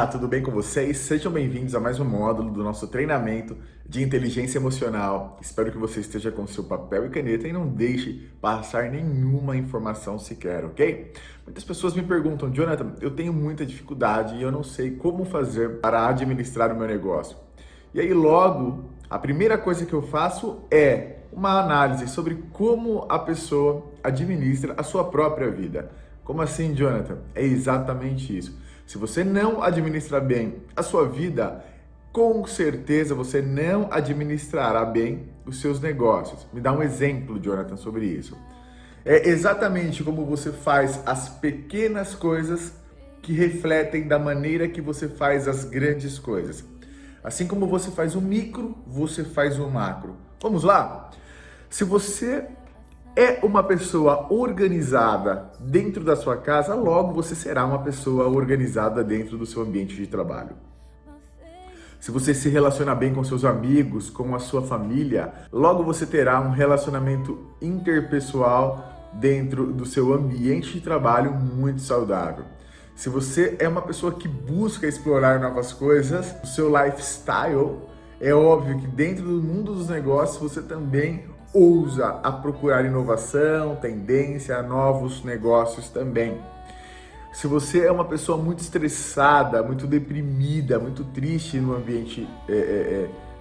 tudo bem com vocês? Sejam bem-vindos a mais um módulo do nosso treinamento de inteligência emocional. Espero que você esteja com seu papel e caneta e não deixe passar nenhuma informação sequer, ok? Muitas pessoas me perguntam, Jonathan, eu tenho muita dificuldade e eu não sei como fazer para administrar o meu negócio. E aí logo, a primeira coisa que eu faço é uma análise sobre como a pessoa administra a sua própria vida. Como assim, Jonathan? É exatamente isso. Se você não administrar bem a sua vida, com certeza você não administrará bem os seus negócios. Me dá um exemplo, Jonathan, sobre isso. É exatamente como você faz as pequenas coisas que refletem da maneira que você faz as grandes coisas. Assim como você faz o micro, você faz o macro. Vamos lá? Se você é uma pessoa organizada dentro da sua casa, logo você será uma pessoa organizada dentro do seu ambiente de trabalho. Se você se relaciona bem com seus amigos, com a sua família, logo você terá um relacionamento interpessoal dentro do seu ambiente de trabalho muito saudável. Se você é uma pessoa que busca explorar novas coisas, o seu lifestyle, é óbvio que dentro do mundo dos negócios você também ousa a procurar inovação, tendência, novos negócios também. Se você é uma pessoa muito estressada, muito deprimida, muito triste no ambiente,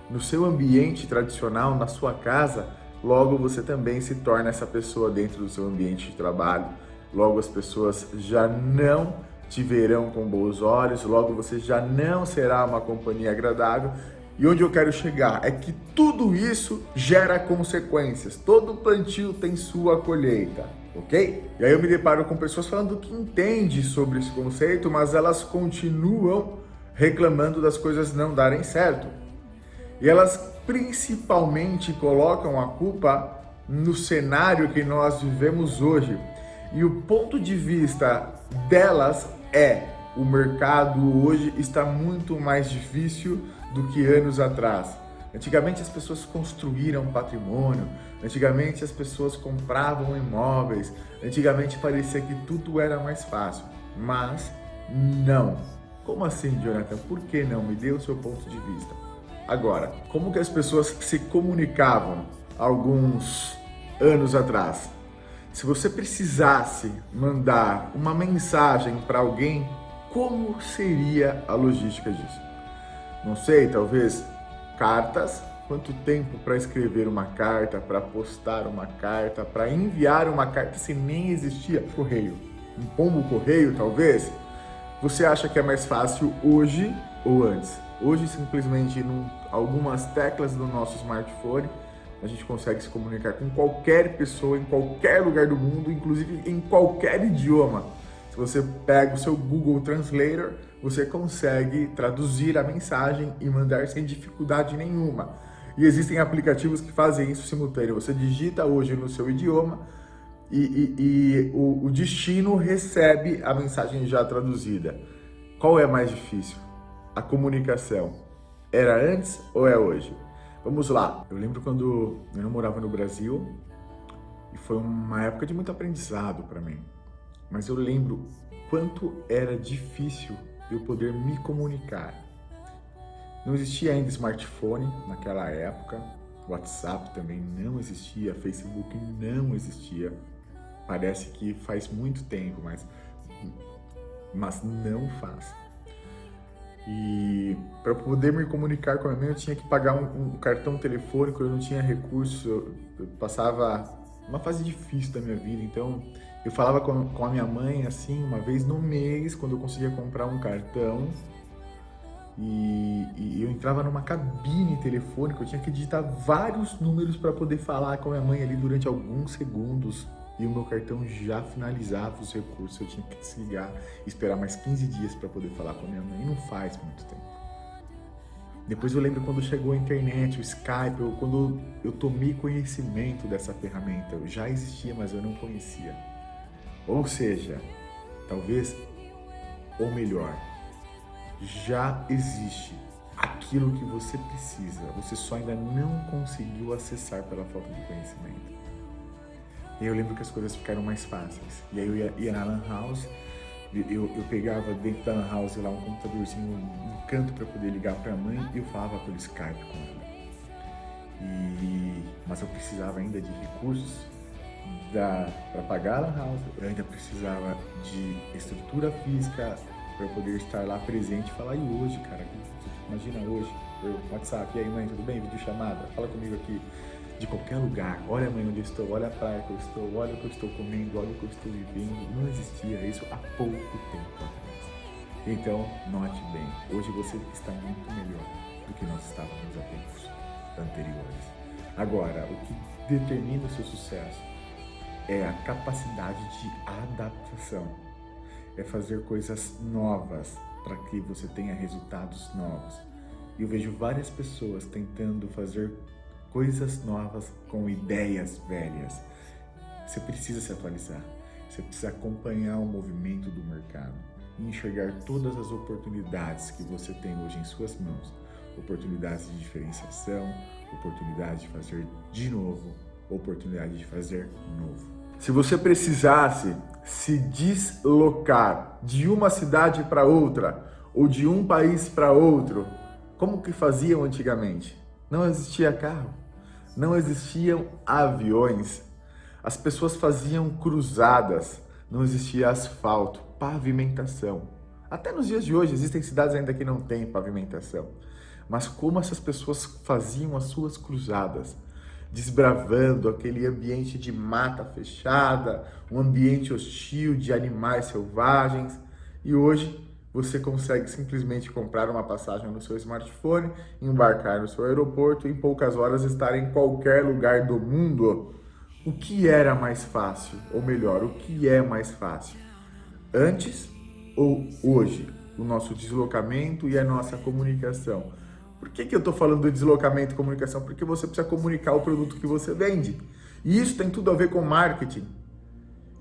no seu ambiente tradicional, na sua casa, logo você também se torna essa pessoa dentro do seu ambiente de trabalho. Logo as pessoas já não te verão com bons olhos, logo você já não será uma companhia agradável. E onde eu quero chegar é que tudo isso gera consequências. Todo plantio tem sua colheita, ok? E aí eu me deparo com pessoas falando que entendem sobre esse conceito, mas elas continuam reclamando das coisas não darem certo. E elas principalmente colocam a culpa no cenário que nós vivemos hoje. E o ponto de vista delas é: o mercado hoje está muito mais difícil do que anos atrás. Antigamente as pessoas construíram patrimônio, antigamente as pessoas compravam imóveis, antigamente parecia que tudo era mais fácil, mas não. Como assim, Jonathan? Por que não? Me dê o seu ponto de vista. Agora, como que as pessoas se comunicavam alguns anos atrás? Se você precisasse mandar uma mensagem para alguém, como seria a logística disso? Não sei, talvez cartas. Quanto tempo para escrever uma carta, para postar uma carta, para enviar uma carta se nem existia correio? Um pombo correio, talvez? Você acha que é mais fácil hoje ou antes? Hoje, simplesmente, algumas teclas do nosso smartphone, a gente consegue se comunicar com qualquer pessoa, em qualquer lugar do mundo, inclusive em qualquer idioma. Se você pega o seu Google Translator, você consegue traduzir a mensagem e mandar sem dificuldade nenhuma. E existem aplicativos que fazem isso simultâneo. Você digita hoje no seu idioma e o destino recebe a mensagem já traduzida. Qual é mais difícil? A comunicação. Era antes ou é hoje? Vamos lá. Eu lembro quando eu não morava no Brasil e foi uma época de muito aprendizado para mim. Mas eu lembro quanto era difícil eu poder me comunicar. Não existia ainda smartphone naquela época, WhatsApp também não existia, Facebook não existia. Parece que faz muito tempo, mas não faz. E para poder me comunicar com a minha mãe, eu tinha que pagar um cartão telefônico, eu não tinha recurso, eu passava uma fase difícil da minha vida, então eu falava com a minha mãe assim, uma vez no mês, quando eu conseguia comprar um cartão, e eu entrava numa cabine telefônica, eu tinha que digitar vários números para poder falar com a minha mãe ali durante alguns segundos, e o meu cartão já finalizava os recursos, eu tinha que desligar e esperar mais 15 dias para poder falar com a minha mãe, e não faz muito tempo. Depois eu lembro quando chegou a internet, o Skype, quando eu tomei conhecimento dessa ferramenta. Eu já existia, mas eu não conhecia. Ou seja, talvez, ou melhor, já existe aquilo que você precisa. Você só ainda não conseguiu acessar pela falta de conhecimento. E eu lembro que as coisas ficaram mais fáceis. E aí eu ia na Lan House Eu pegava dentro da lan house lá um computadorzinho no canto para poder ligar para a mãe e eu falava pelo Skype com ela. Mas eu precisava ainda de recursos para pagar a lan house, eu ainda precisava de estrutura física para eu poder estar lá presente e falar, e hoje, cara, imagina hoje, eu, WhatsApp, e aí mãe, tudo bem? Videochamada, fala comigo aqui, de qualquer lugar, olha mãe onde eu estou, olha a praia que eu estou, olha o que eu estou comendo, olha o que eu estou vivendo, não existia isso há pouco tempo atrás. Então, note bem, hoje você está muito melhor do que nós estávamos há tempos anteriores. Agora, o que determina o seu sucesso é a capacidade de adaptação, é fazer coisas novas para que você tenha resultados novos. E eu vejo várias pessoas tentando fazer coisas novas com ideias velhas. Você precisa se atualizar, você precisa acompanhar o movimento do mercado e enxergar todas as oportunidades que você tem hoje em suas mãos. Oportunidades de diferenciação, oportunidade de fazer de novo, oportunidade de fazer novo. Se você precisasse se deslocar de uma cidade para outra ou de um país para outro, como que faziam antigamente? Não existia carro, não existiam aviões, as pessoas faziam cruzadas, não existia asfalto, pavimentação. Até nos dias de hoje existem cidades ainda que não têm pavimentação. Mas como essas pessoas faziam as suas cruzadas, desbravando aquele ambiente de mata fechada, um ambiente hostil de animais selvagens, e hoje você consegue simplesmente comprar uma passagem no seu smartphone, embarcar no seu aeroporto e em poucas horas estar em qualquer lugar do mundo. O que era mais fácil? Ou melhor, o que é mais fácil? Antes ou hoje? O nosso deslocamento e a nossa comunicação. Por que eu estou falando de deslocamento e comunicação? Porque você precisa comunicar o produto que você vende. E isso tem tudo a ver com marketing.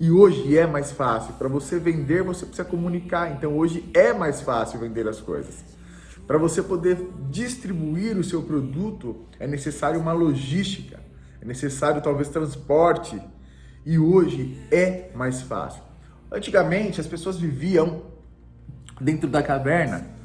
E hoje é mais fácil. Para você vender, você precisa comunicar. Então hoje é mais fácil vender as coisas. Para você poder distribuir o seu produto, é necessário uma logística. É necessário talvez transporte. E hoje é mais fácil. Antigamente as pessoas viviam dentro da caverna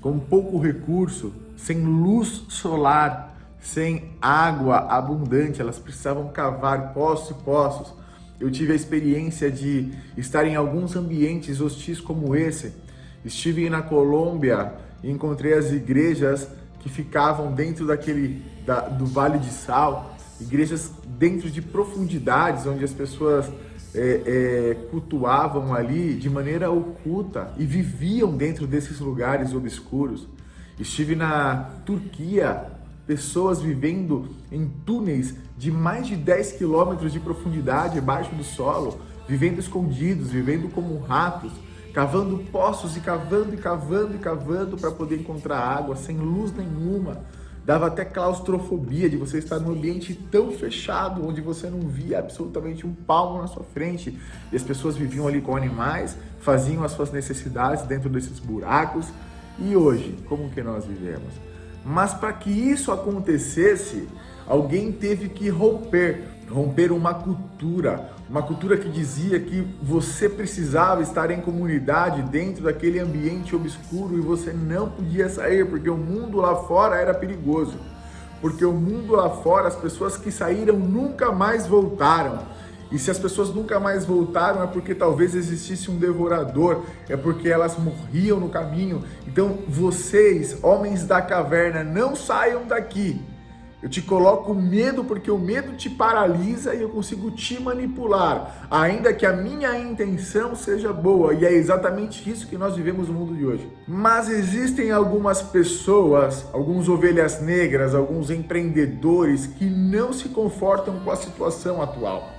com pouco recurso, sem luz solar, sem água abundante, elas precisavam cavar poços e poços. Eu tive a experiência de estar em alguns ambientes hostis como esse. Estive na Colômbia e encontrei as igrejas que ficavam dentro do Vale de Sal, igrejas dentro de profundidades, onde as pessoas cultuavam ali de maneira oculta e viviam dentro desses lugares obscuros. Estive na Turquia, pessoas vivendo em túneis de mais de 10 quilômetros de profundidade abaixo do solo, vivendo escondidos, vivendo como ratos, cavando poços e cavando e cavando e cavando para poder encontrar água, sem luz nenhuma. Dava até claustrofobia de você estar num ambiente tão fechado, onde você não via absolutamente um palmo na sua frente. E as pessoas viviam ali com animais, faziam as suas necessidades dentro desses buracos. E hoje, como que nós vivemos? Mas para que isso acontecesse, alguém teve que romper uma cultura que dizia que você precisava estar em comunidade dentro daquele ambiente obscuro e você não podia sair porque o mundo lá fora era perigoso. Porque o mundo lá fora, as pessoas que saíram nunca mais voltaram. E se as pessoas nunca mais voltaram é porque talvez existisse um devorador, é porque elas morriam no caminho. Então vocês, homens da caverna, não saiam daqui. Eu te coloco medo porque o medo te paralisa e eu consigo te manipular, ainda que a minha intenção seja boa, e é exatamente isso que nós vivemos no mundo de hoje. Mas existem algumas pessoas, alguns ovelhas negras, alguns empreendedores que não se confortam com a situação atual.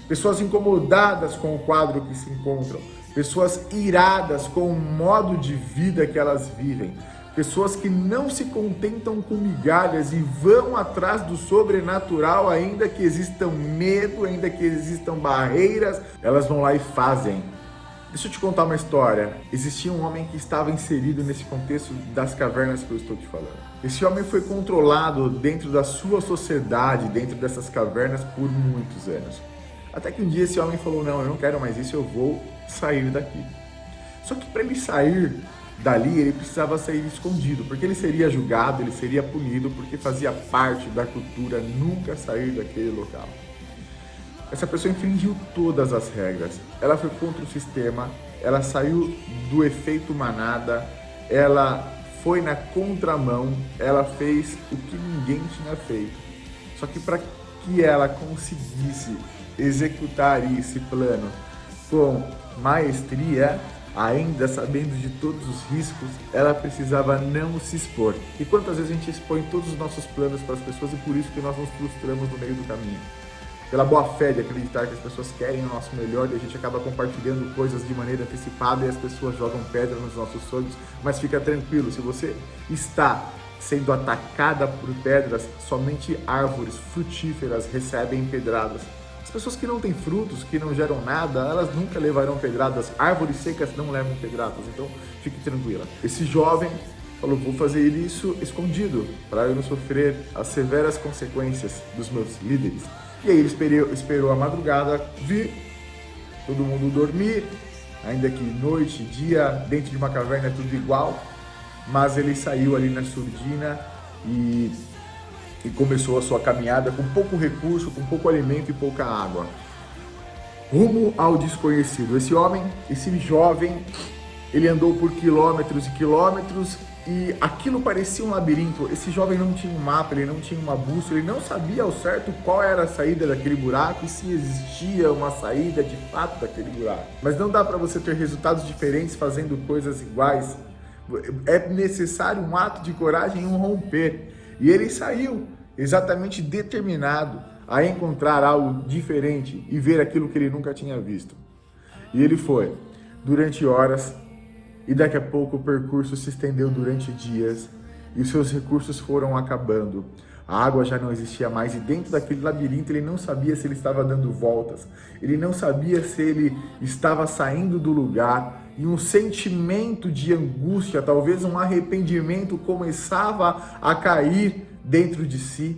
Pessoas incomodadas com o quadro que se encontram, pessoas iradas com o modo de vida que elas vivem. Pessoas que não se contentam com migalhas e vão atrás do sobrenatural, ainda que existam medo, ainda que existam barreiras, elas vão lá e fazem. Deixa eu te contar uma história. Existia um homem que estava inserido nesse contexto das cavernas que eu estou te falando. Esse homem foi controlado dentro da sua sociedade, dentro dessas cavernas, por muitos anos. Até que um dia esse homem falou, não, eu não quero mais isso, eu vou sair daqui. Só que para ele sair dali, ele precisava sair escondido, porque ele seria julgado, ele seria punido, porque fazia parte da cultura nunca sair daquele local. Essa pessoa infringiu todas as regras, ela foi contra o sistema, ela saiu do efeito manada, ela foi na contramão, ela fez o que ninguém tinha feito. Só que para que ela conseguisse executar esse plano com maestria, ainda sabendo de todos os riscos, ela precisava não se expor. E quantas vezes a gente expõe todos os nossos planos para as pessoas e por isso que nós nos frustramos no meio do caminho? Pela boa fé de acreditar que as pessoas querem o nosso melhor e a gente acaba compartilhando coisas de maneira antecipada e as pessoas jogam pedra nos nossos sonhos, mas fica tranquilo, se você está sendo atacada por pedras, somente árvores frutíferas recebem pedradas. As pessoas que não têm frutos, que não geram nada, elas nunca levarão pedradas. Árvores secas não levam pedradas, então fique tranquila. Esse jovem falou, vou fazer isso escondido, para eu não sofrer as severas consequências dos meus líderes. E aí ele esperou a madrugada, vir todo mundo dormir, ainda que noite, dia, dentro de uma caverna é tudo igual, mas ele saiu ali na surdina e começou a sua caminhada com pouco recurso, com pouco alimento e pouca água, rumo ao desconhecido. Esse jovem, ele andou por quilômetros e quilômetros e aquilo parecia um labirinto. Esse jovem não tinha um mapa, ele não tinha uma bússola, ele não sabia ao certo qual era a saída daquele buraco e se existia uma saída de fato daquele buraco. Mas não dá para você ter resultados diferentes fazendo coisas iguais. É necessário um ato de coragem e um romper. E ele saiu exatamente determinado a encontrar algo diferente e ver aquilo que ele nunca tinha visto. E ele foi durante horas e daqui a pouco o percurso se estendeu durante dias e os seus recursos foram acabando. A água já não existia mais e dentro daquele labirinto ele não sabia se ele estava dando voltas, ele não sabia se ele estava saindo do lugar e um sentimento de angústia, talvez um arrependimento começava a cair dentro de si.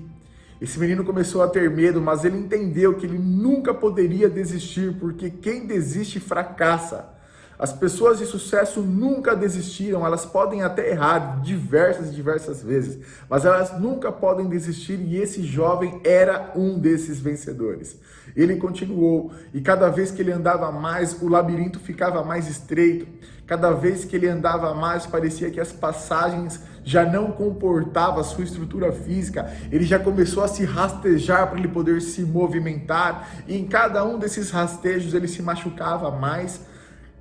Esse menino começou a ter medo, mas ele entendeu que ele nunca poderia desistir, porque quem desiste fracassa. As pessoas de sucesso nunca desistiram, elas podem até errar diversas vezes, mas elas nunca podem desistir e esse jovem era um desses vencedores. Ele continuou e cada vez que ele andava mais, o labirinto ficava mais estreito. Cada vez que ele andava mais, parecia que as passagens já não comportavam a sua estrutura física. Ele já começou a se rastejar para ele poder se movimentar e em cada um desses rastejos ele se machucava mais.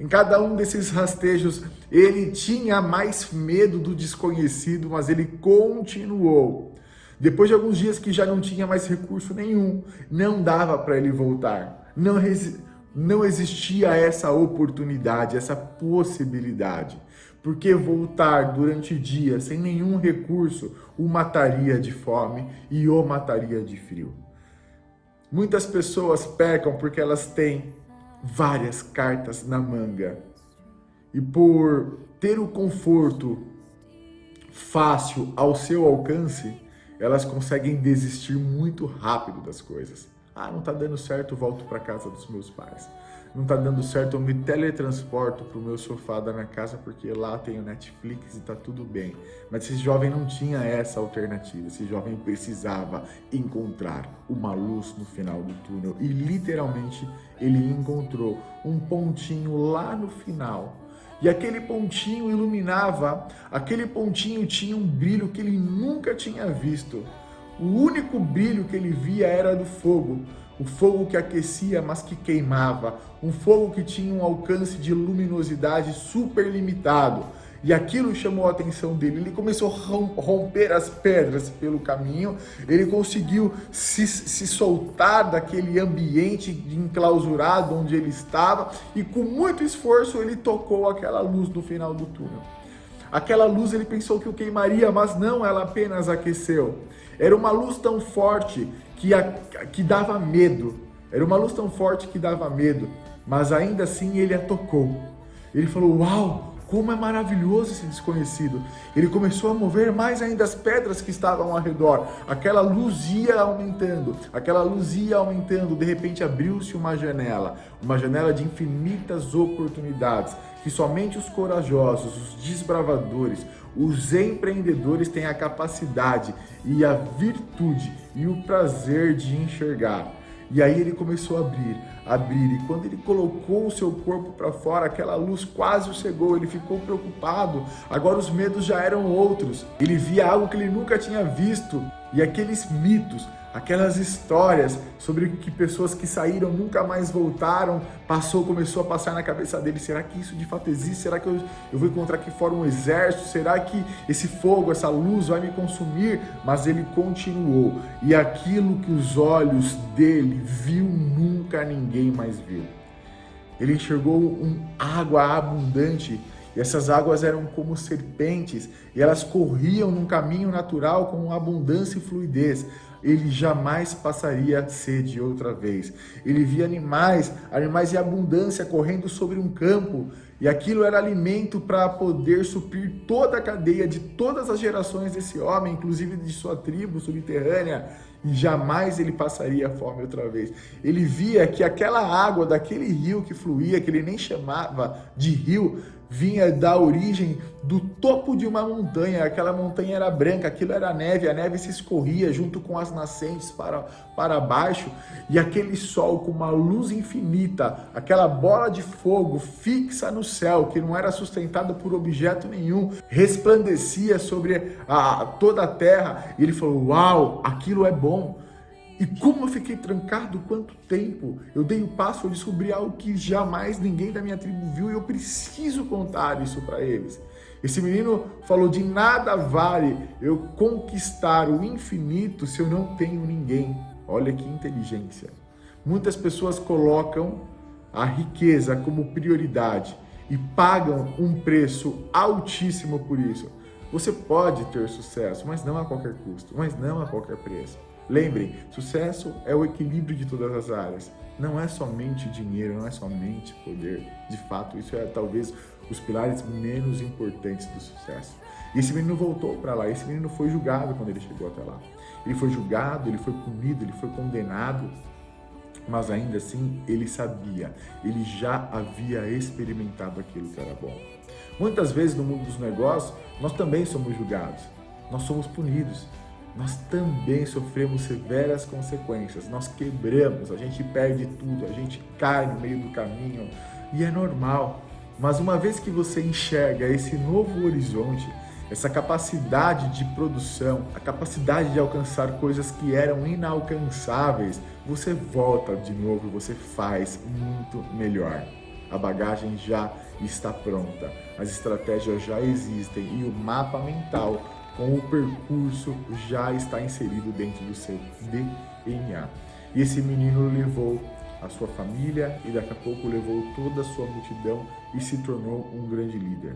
Em cada um desses rastejos, ele tinha mais medo do desconhecido, mas ele continuou. Depois de alguns dias que já não tinha mais recurso nenhum, não dava para ele voltar. Não existia essa oportunidade, essa possibilidade. Porque voltar durante dias sem nenhum recurso o mataria de fome e o mataria de frio. Muitas pessoas pecam porque elas têm várias cartas na manga e por ter o conforto fácil ao seu alcance, elas conseguem desistir muito rápido das coisas. Não tá dando certo, eu volto para casa dos meus pais. Não tá dando certo, eu me teletransporto pro meu sofá da minha casa porque lá tem o Netflix e tá tudo bem. Mas esse jovem não tinha essa alternativa, esse jovem precisava encontrar uma luz no final do túnel e literalmente ele encontrou um pontinho lá no final. E aquele pontinho iluminava, aquele pontinho tinha um brilho que ele nunca tinha visto. O único brilho que ele via era do fogo. O fogo que aquecia, mas que queimava. Um fogo que tinha um alcance de luminosidade super limitado. E aquilo chamou a atenção dele. Ele começou a romper as pedras pelo caminho. Ele conseguiu se soltar daquele ambiente enclausurado onde ele estava. E com muito esforço ele tocou aquela luz no final do túnel. Aquela luz ele pensou que o queimaria, mas não, ela apenas aqueceu. Era uma luz tão forte que dava medo. Era uma luz tão forte que dava medo, mas ainda assim ele a tocou. Ele falou, uau, Como é maravilhoso esse desconhecido. Ele começou a mover mais ainda as pedras que estavam ao redor. Aquela luz ia aumentando, aquela luz ia aumentando. De repente abriu-se uma janela de infinitas oportunidades, que somente os corajosos, os desbravadores, os empreendedores têm a capacidade e a virtude e o prazer de enxergar. E aí ele começou a abrir, e quando ele colocou o seu corpo para fora, aquela luz quase o cegou, ele ficou preocupado. Agora os medos já eram outros. Ele via algo que ele nunca tinha visto, e aqueles mitos, aquelas histórias sobre que pessoas que saíram nunca mais voltaram, começou a passar na cabeça dele. Será que isso de fato existe? Será que eu vou encontrar aqui fora um exército? Será que esse fogo, essa luz vai me consumir? Mas ele continuou, e aquilo que os olhos dele viu, nunca ninguém mais viu. Ele enxergou água abundante, e essas águas eram como serpentes, e elas corriam num caminho natural com abundância e fluidez. Ele jamais passaria sede outra vez. Ele via animais em abundância correndo sobre um campo, e aquilo era alimento para poder suprir toda a cadeia de todas as gerações desse homem, inclusive de sua tribo subterrânea, e jamais ele passaria fome outra vez. Ele via que aquela água daquele rio que fluía, que ele nem chamava de rio, vinha da origem do topo de uma montanha. Aquela montanha era branca, aquilo era neve, a neve se escorria junto com as nascentes para baixo, e aquele sol com uma luz infinita, aquela bola de fogo fixa no céu, que não era sustentada por objeto nenhum, resplandecia sobre toda a terra, e ele falou: uau, aquilo é bom. E como eu fiquei trancado, quanto tempo? Eu dei o passo, eu descobri algo que jamais ninguém da minha tribo viu, e eu preciso contar isso para eles. Esse menino falou: de nada vale eu conquistar o infinito se eu não tenho ninguém. Olha que inteligência. Muitas pessoas colocam a riqueza como prioridade e pagam um preço altíssimo por isso. Você pode ter sucesso, mas não a qualquer custo, mas não a qualquer preço. Lembrem, sucesso é o equilíbrio de todas as áreas. Não é somente dinheiro, não é somente poder. De fato, isso é talvez os pilares menos importantes do sucesso. E esse menino voltou para lá. Esse menino foi julgado quando ele chegou até lá. Ele foi julgado, ele foi punido, ele foi condenado. Mas ainda assim, ele sabia. Ele já havia experimentado aquilo que era bom. Muitas vezes no mundo dos negócios, nós também somos julgados. Nós somos punidos. Nós também sofremos severas consequências, nós quebramos, a gente perde tudo, a gente cai no meio do caminho, e é normal. Mas uma vez que você enxerga esse novo horizonte, essa capacidade de produção, a capacidade de alcançar coisas que eram inalcançáveis, você volta de novo e você faz muito melhor. A bagagem já está pronta, as estratégias já existem, e o mapa mental com o percurso já está inserido dentro do seu DNA. E esse menino levou a sua família, e daqui a pouco levou toda a sua multidão e se tornou um grande líder.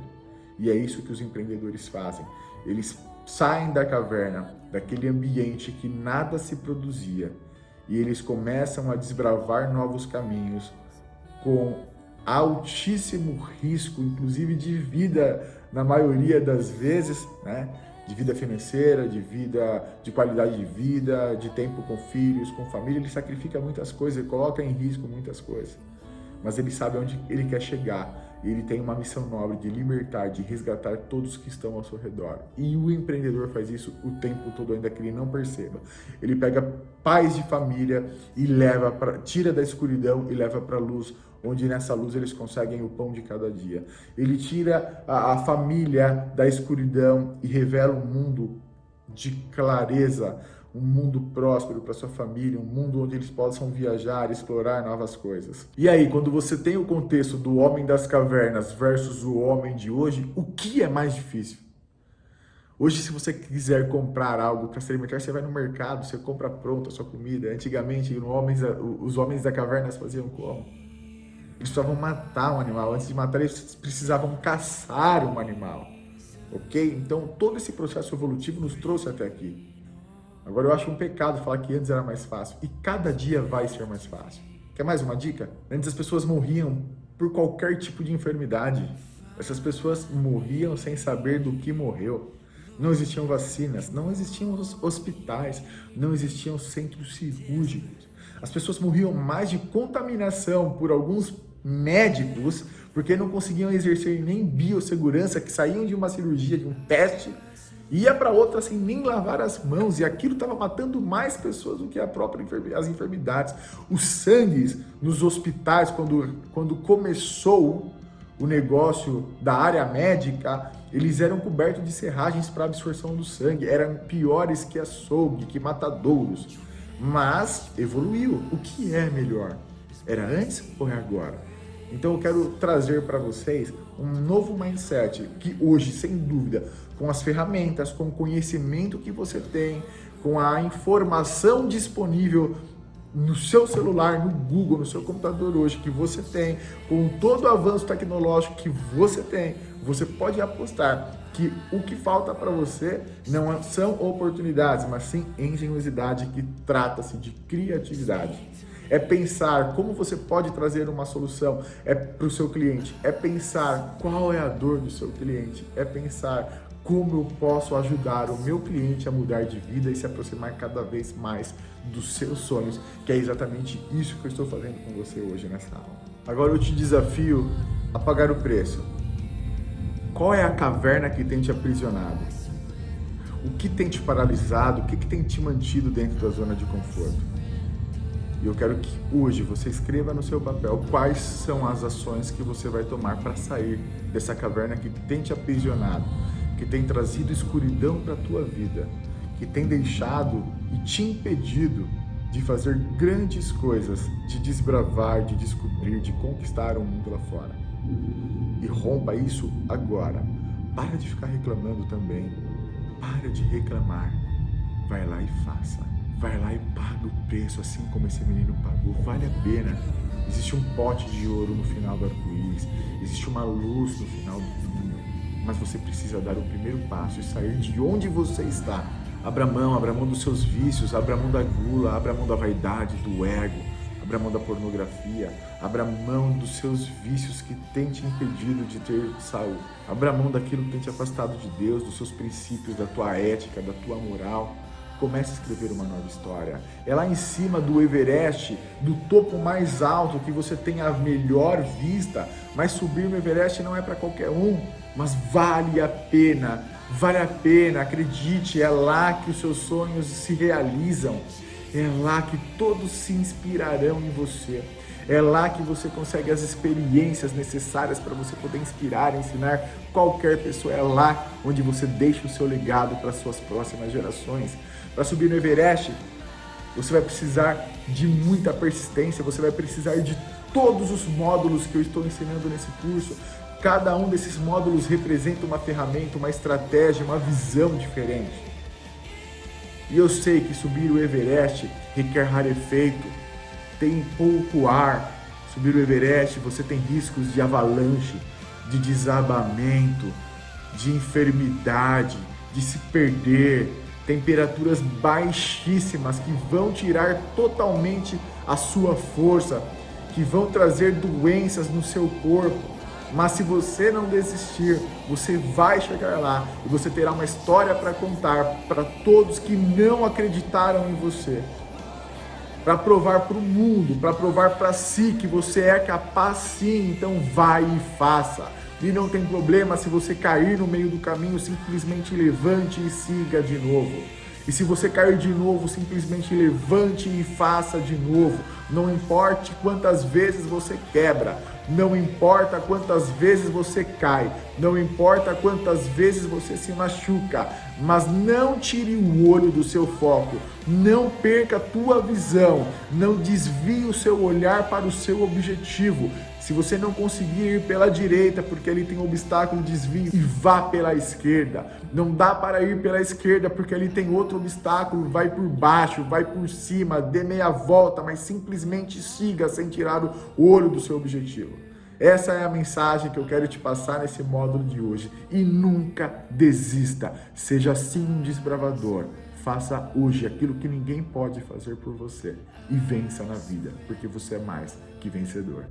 E é isso que os empreendedores fazem. Eles saem da caverna, daquele ambiente que nada se produzia, e eles começam a desbravar novos caminhos com altíssimo risco, inclusive de vida, na maioria das vezes, né? De vida financeira, de qualidade de vida, de tempo com filhos, com família. Ele sacrifica muitas coisas, ele coloca em risco muitas coisas, mas ele sabe onde ele quer chegar. Ele tem uma missão nobre de libertar, de resgatar todos que estão ao seu redor. E o empreendedor faz isso o tempo todo, ainda que ele não perceba. Ele pega pais de família e tira da escuridão e leva para a luz, onde nessa luz eles conseguem o pão de cada dia. Ele tira a família da escuridão e revela um mundo de clareza, um mundo próspero para sua família, um mundo onde eles possam viajar, explorar novas coisas. E aí, quando você tem o contexto do homem das cavernas versus o homem de hoje, o que é mais difícil? Hoje, se você quiser comprar algo para se alimentar, você vai no mercado, você compra pronto a sua comida. Antigamente, os homens da caverna faziam como? Eles precisavam matar um animal. Antes de matar, eles precisavam caçar um animal. Ok? Então, todo esse processo evolutivo nos trouxe até aqui. Agora, eu acho um pecado falar que antes era mais fácil. E cada dia vai ser mais fácil. Quer mais uma dica? Antes as pessoas morriam por qualquer tipo de enfermidade. Essas pessoas morriam sem saber do que morreu. Não existiam vacinas, não existiam hospitais, não existiam centros cirúrgicos. As pessoas morriam mais de contaminação por alguns médicos, porque não conseguiam exercer nem biossegurança, que saíam de uma cirurgia, de um teste, ia para outra sem nem lavar as mãos, e aquilo estava matando mais pessoas do que as enfermidades. Os sangues nos hospitais, quando começou o negócio da área médica, eles eram cobertos de serragens para absorção do sangue, eram piores que açougue, que matadouros. Mas evoluiu. O que é melhor? Era antes ou é agora? Então eu quero trazer para vocês um novo mindset que hoje, sem dúvida, com as ferramentas, com o conhecimento que você tem, com a informação disponível no seu celular, no Google, no seu computador hoje que você tem, com todo o avanço tecnológico que você tem, você pode apostar que o que falta para você não são oportunidades, mas sim engenhosidade, que trata-se de criatividade. É pensar como você pode trazer uma solução para o seu cliente, é pensar qual é a dor do seu cliente, é pensar como eu posso ajudar o meu cliente a mudar de vida e se aproximar cada vez mais dos seus sonhos, que é exatamente isso que eu estou fazendo com você hoje nessa aula. Agora eu te desafio a pagar o preço. Qual é a caverna que tem te aprisionado? O que tem te paralisado? O que tem te mantido dentro da zona de conforto? E eu quero que hoje você escreva no seu papel quais são as ações que você vai tomar para sair dessa caverna que tem te aprisionado, que tem trazido escuridão para a tua vida, que tem deixado e te impedido de fazer grandes coisas, de desbravar, de descobrir, de conquistar o mundo lá fora. E rompa isso agora. Para de ficar reclamando também. Para de reclamar. Vai lá e faça. Vai lá e paga o preço, assim como esse menino pagou. Vale a pena. Existe um pote de ouro no final do arco-íris. Existe uma luz no final do túnel. Mas você precisa dar o primeiro passo e sair de onde você está. Abra mão dos seus vícios, abra mão da gula, abra mão da vaidade, do ego, abra mão da pornografia, abra mão dos seus vícios que tem te impedido de ter saúde. Abra mão daquilo que tem te afastado de Deus, dos seus princípios, da tua ética, da tua moral. Comece a escrever uma nova história. É lá em cima do Everest, do topo mais alto, que você tem a melhor vista, mas subir no Everest não é para qualquer um, mas vale a pena, acredite, é lá que os seus sonhos se realizam, é lá que todos se inspirarão em você, é lá que você consegue as experiências necessárias para você poder inspirar, ensinar qualquer pessoa, é lá onde você deixa o seu legado para as suas próximas gerações. Para subir no Everest, você vai precisar de muita persistência, você vai precisar de todos os módulos que eu estou ensinando nesse curso. Cada um desses módulos representa uma ferramenta, uma estratégia, uma visão diferente. E eu sei que subir o Everest requer rarefeito, tem pouco ar. Subir o Everest você tem riscos de avalanche, de desabamento, de enfermidade, de se perder, temperaturas baixíssimas que vão tirar totalmente a sua força, que vão trazer doenças no seu corpo. Mas se você não desistir, você vai chegar lá e você terá uma história para contar para todos que não acreditaram em você. Para provar para o mundo, para provar para si que você é capaz sim, então vai e faça. E não tem problema se você cair no meio do caminho, simplesmente levante e siga de novo. E se você cair de novo, simplesmente levante e faça de novo. Não importe quantas vezes você quebra, não importa quantas vezes você cai, não importa quantas vezes você se machuca, mas não tire o olho do seu foco, não perca a tua visão, não desvie o seu olhar para o seu objetivo. Se você não conseguir ir pela direita porque ali tem um obstáculo, desvie e vá pela esquerda. Não dá para ir pela esquerda porque ali tem outro obstáculo, vai por baixo, vai por cima, dê meia volta, mas simplesmente siga sem tirar o olho do seu objetivo. Essa é a mensagem que eu quero te passar nesse módulo de hoje. E nunca desista, seja sim um desbravador. Faça hoje aquilo que ninguém pode fazer por você e vença na vida, porque você é mais que vencedor.